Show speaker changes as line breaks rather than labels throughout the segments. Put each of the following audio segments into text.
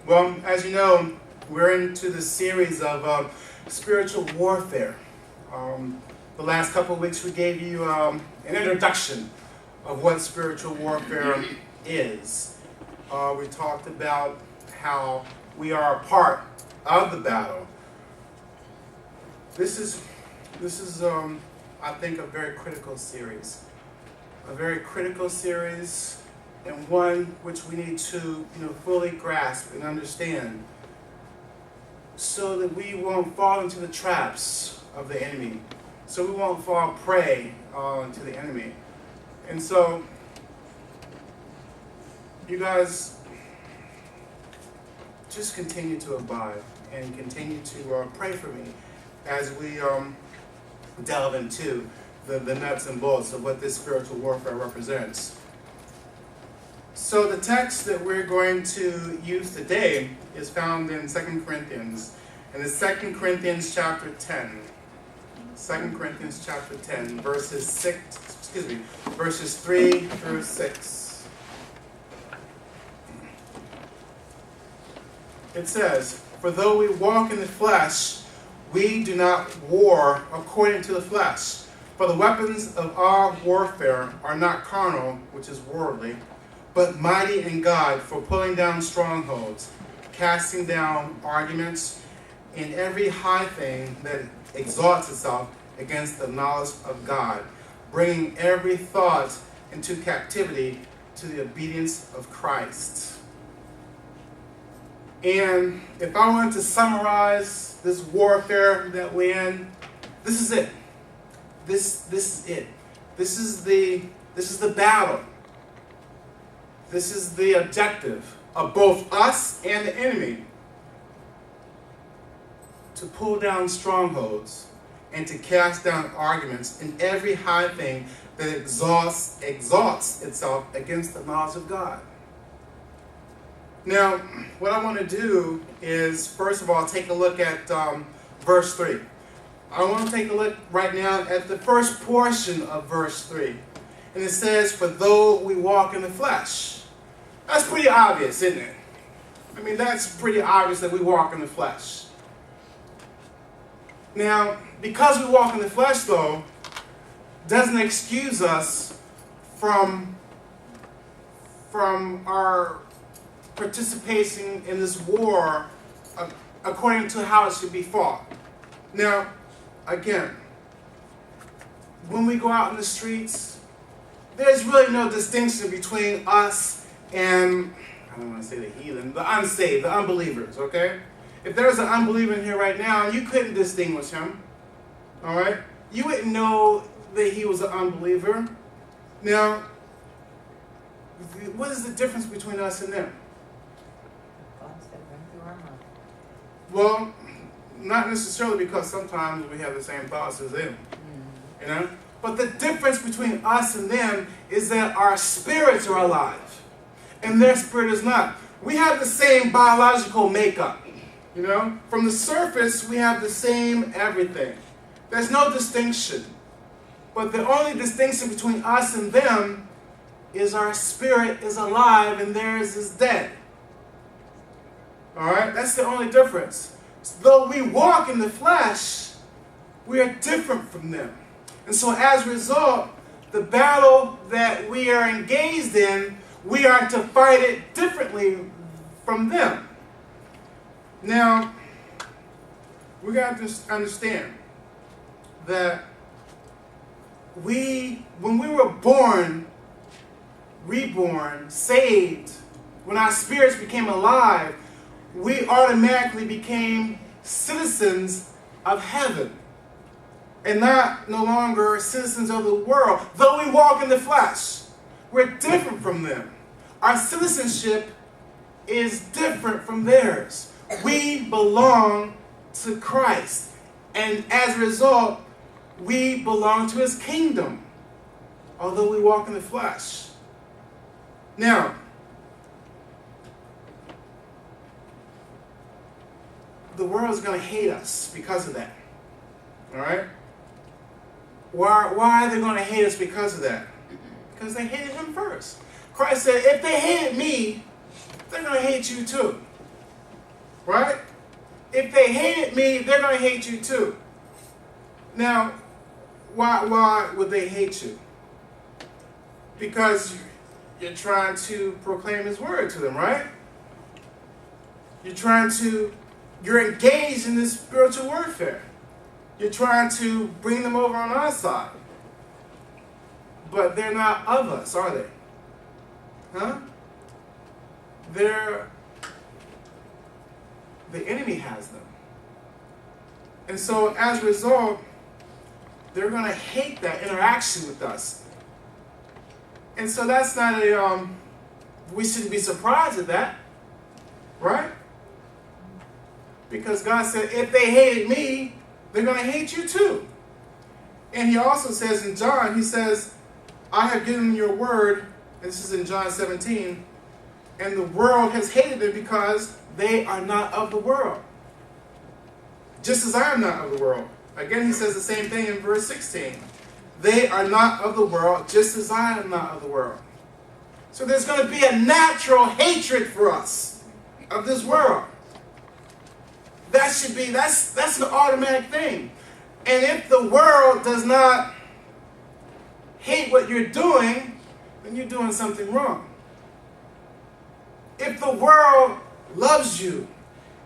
Well, as you know, we're into the series of spiritual warfare. The last couple of weeks we gave you an introduction of what spiritual warfare is. We talked about how we are a part of the battle. This is I think, a very critical series. A very critical series, and one which we need to fully grasp and understand so that we won't fall into the traps of the enemy, so we won't fall prey to the enemy. And so, you guys, just continue to abide and continue to pray for me as we delve into the nuts and bolts of what this spiritual warfare represents. So the text that we're going to use today is found in 2 Corinthians. And it's 2 Corinthians chapter 10. 2 Corinthians chapter 10, verses 3 through 6. It says, "For though we walk in the flesh, we do not war according to the flesh. For the weapons of our warfare are not carnal," which is worldly, "but mighty in God for pulling down strongholds, casting down arguments, and every high thing that exalts itself against the knowledge of God, bringing every thought into captivity to the obedience of Christ." And if I wanted to summarize this warfare that we're in, this is it. This is it. This is the battle. This is the objective of both us and the enemy. To pull down strongholds and to cast down arguments and every high thing that exalts itself against the knowledge of God. Now, what I want to do is, first of all, take a look at verse 3. I want to take a look right now at the first portion of verse 3. And it says, "For though we walk in the flesh." That's pretty obvious, isn't it? I mean, that's pretty obvious that we walk in the flesh. Now, because we walk in the flesh, though, doesn't excuse us from our participation in this war according to how it should be fought. Now, again, when we go out in the streets, there's really no distinction between us and, I don't want to say the heathen, the unsaved, the unbelievers, okay? If there's an unbeliever in here right now, you couldn't distinguish him, all right? You wouldn't know that he was an unbeliever. Now, what is the difference between us and them? Well, not necessarily, because sometimes we have the same thoughts as them, you know? But the difference between us and them is that our spirits are alive, and their spirit is not. We have the same biological makeup, you know? From the surface, we have the same everything. There's no distinction. But the only distinction between us and them is our spirit is alive and theirs is dead. All right? That's the only difference. Though we walk in the flesh, we are different from them. And so as a result, the battle that we are engaged in, we are to fight it differently from them. Now, we got to understand that when we were born, reborn, saved, when our spirits became alive, we automatically became citizens of heaven and no longer citizens of the world. Though we walk in the flesh, we're different from them. Our citizenship is different from theirs. We belong to Christ, and as a result, we belong to his kingdom, although we walk in the flesh. Now, the world is going to hate us because of that. All right? Why are they going to hate us because of that? Because they hated him first. Christ said, if they hated me, they're going to hate you too. Right? If they hated me, they're going to hate you too. Now, why would they hate you? Because you're trying to proclaim his word to them, right? You're engaged in this spiritual warfare. You're trying to bring them over on our side. But they're not of us, are they? Huh? The enemy has them. And so as a result, they're going to hate that interaction with us. And so that's not we shouldn't be surprised at that. Right? Because God said, if they hated me, they're going to hate you too. And he also says in John, he says, I have given them your word, and this is in John 17, and the world has hated them because they are not of the world. Just as I am not of the world. Again, he says the same thing in verse 16. They are not of the world, just as I am not of the world. So there's going to be a natural hatred for us of this world. That's an automatic thing. And if the world does not hate what you're doing, then you're doing something wrong. If the world loves you,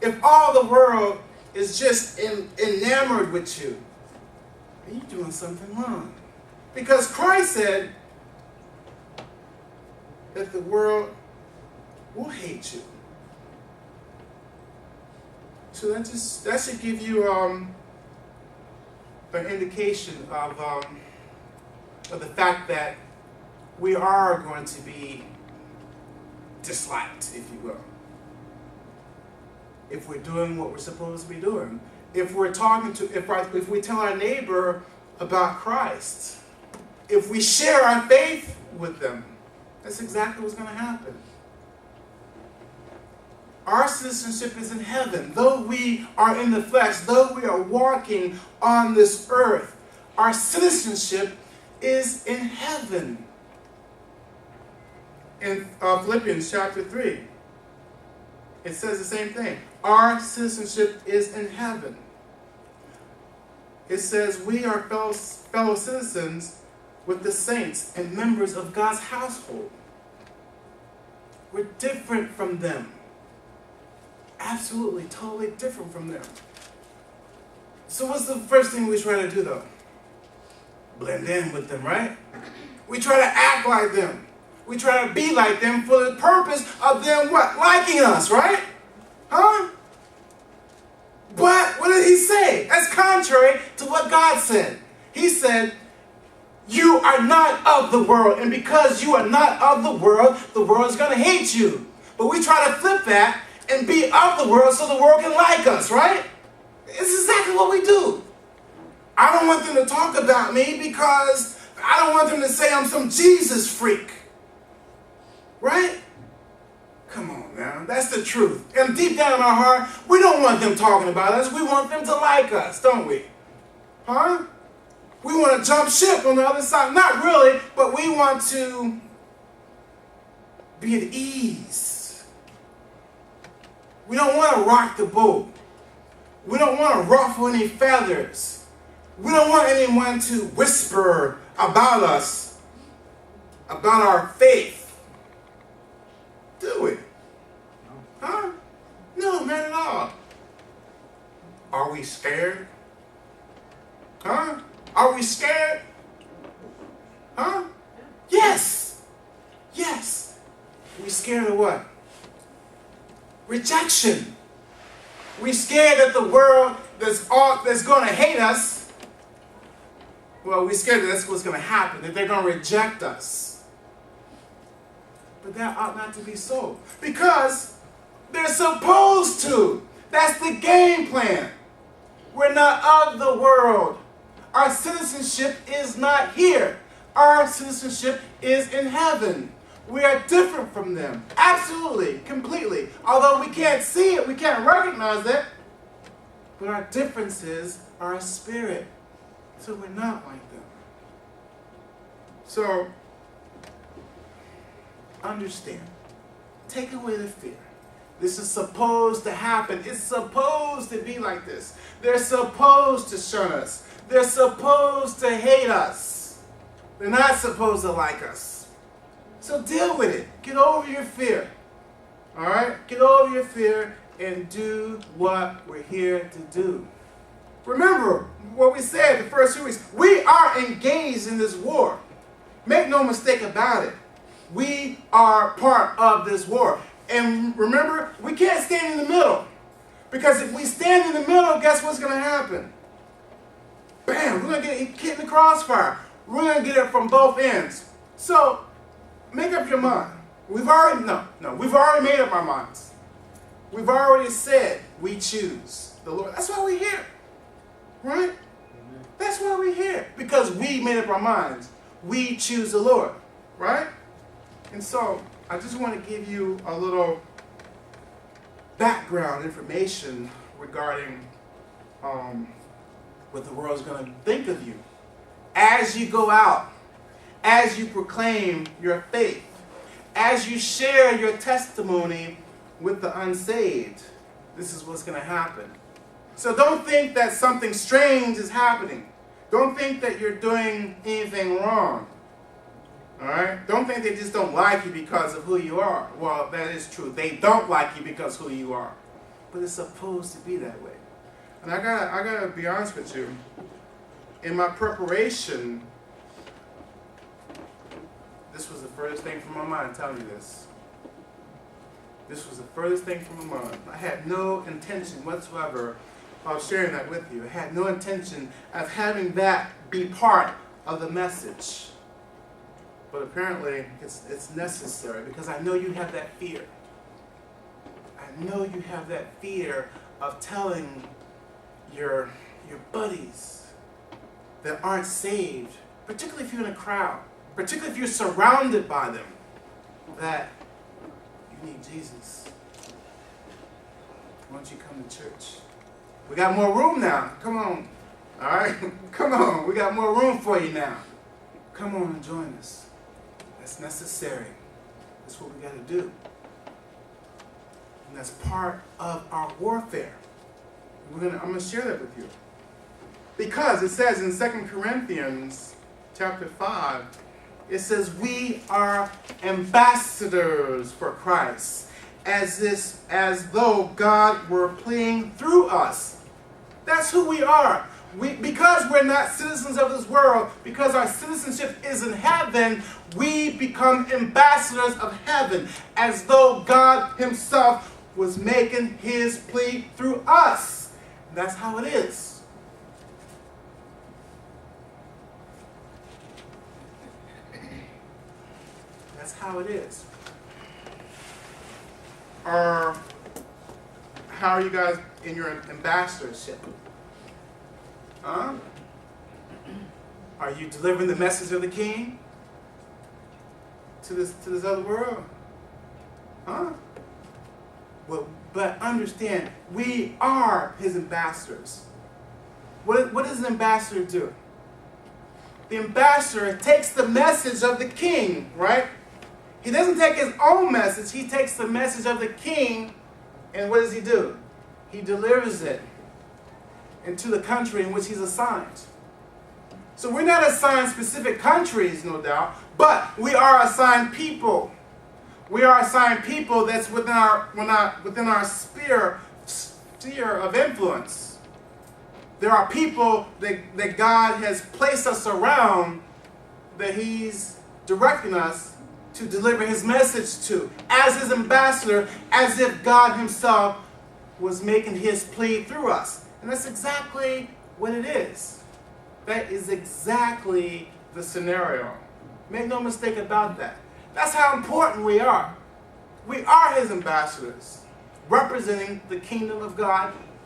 if all the world is just enamored with you, then you're doing something wrong. Because Christ said that the world will hate you. So that should give you an indication of the fact that we are going to be disliked, if you will, if we're doing what we're supposed to be doing. If we're if we tell our neighbor about Christ, if we share our faith with them, that's exactly what's going to happen. Our citizenship is in heaven. Though we are in the flesh, though we are walking on this earth, our citizenship is in heaven. In Philippians chapter 3, it says the same thing. Our citizenship is in heaven. It says we are fellow citizens with the saints and members of God's household. We're different from them. Absolutely, totally different from them. So what's the first thing we try to do, though? Blend in with them, right? We try to act like them. We try to be like them for the purpose of them what? Liking us, right? Huh? But what did he say? That's contrary to what God said. He said, you are not of the world, and because you are not of the world is going to hate you. But we try to flip that and be of the world so the world can like us, right? It's exactly what we do. I don't want them to talk about me because I don't want them to say I'm some Jesus freak. Right? Come on now, that's the truth. And deep down in our heart, we don't want them talking about us. We want them to like us, don't we? Huh? We want to jump ship on the other side. Not really, but we want to be at ease. We don't want to rock the boat. We don't want to ruffle any feathers. We don't want anyone to whisper about us, about our faith. Do it. Huh? No, not at all. Are we scared? Huh? Are we scared? Huh? Yes. Yes. We scared of what? Rejection. We scared that the world that's going to hate us. Well, we scared that that's what's going to happen, that they're going to reject us. But that ought not to be so. Because they're supposed to. That's the game plan. We're not of the world. Our citizenship is not here. Our citizenship is in heaven. We are different from them. Absolutely, completely. Although we can't see it, we can't recognize it. But our differences are a spirit. So we're not like them. So, understand. Take away the fear. This is supposed to happen. It's supposed to be like this. They're supposed to shun us. They're supposed to hate us. They're not supposed to like us. So deal with it. Get over your fear. All right? Get over your fear and do what we're here to do. Remember what we said the first few weeks. We are engaged in this war. Make no mistake about it. We are part of this war. And remember, we can't stand in the middle. Because if we stand in the middle, guess what's going to happen? Bam, we're going to get hit in the crossfire. We're going to get it from both ends. So, make up your mind. We've already made up our minds. We've already said we choose the Lord. That's why we're here. Right? Amen. That's why we're here. Because we made up our minds. We choose the Lord. Right? And so, I just want to give you a little background information regarding what the world's going to think of you. As you go out, as you proclaim your faith, as you share your testimony with the unsaved, this is what's going to happen. So don't think that something strange is happening. Don't think that you're doing anything wrong. All right? Don't think they just don't like you because of who you are. Well, that is true. They don't like you because of who you are. But it's supposed to be that way. And I gotta be honest with you. In my preparation, this was the furthest thing from my mind telling you this. This was the furthest thing from my mind. I had no intention whatsoever of sharing that with you. I had no intention of having that be part of the message. But apparently, it's necessary because I know you have that fear. I know you have that fear of telling your buddies that aren't saved, particularly if you're in a crowd, particularly if you're surrounded by them, that you need Jesus. Why don't you come to church? We got more room now. Come on. All right? Come on. We got more room for you now. Come on and join us. That's necessary. That's what we got to do. And that's part of our warfare. I'm going to share that with you. Because it says in 2 Corinthians chapter 5, it says, we are ambassadors for Christ, as though God were pleading through us. That's who we are. Because we're not citizens of this world, because our citizenship is in heaven, we become ambassadors of heaven, as though God himself was making his plea through us. That's how it is. That's how it is. How are you guys in your ambassadorship? Huh? Are you delivering the message of the King to this other world? Huh? Well, but understand, we are his ambassadors. What does an ambassador do? The ambassador takes the message of the King, right? He doesn't take his own message. He takes the message of the King, and what does he do? He delivers it into the country in which he's assigned. So we're not assigned specific countries, no doubt, but we are assigned people. We are assigned people that's within our sphere of influence. There are people that God has placed us around that he's directing us to deliver his message to, as his ambassador, as if God himself was making his plea through us. And that's exactly what it is. That is exactly the scenario. Make no mistake about that. That's how important we are. We are his ambassadors, representing the kingdom of God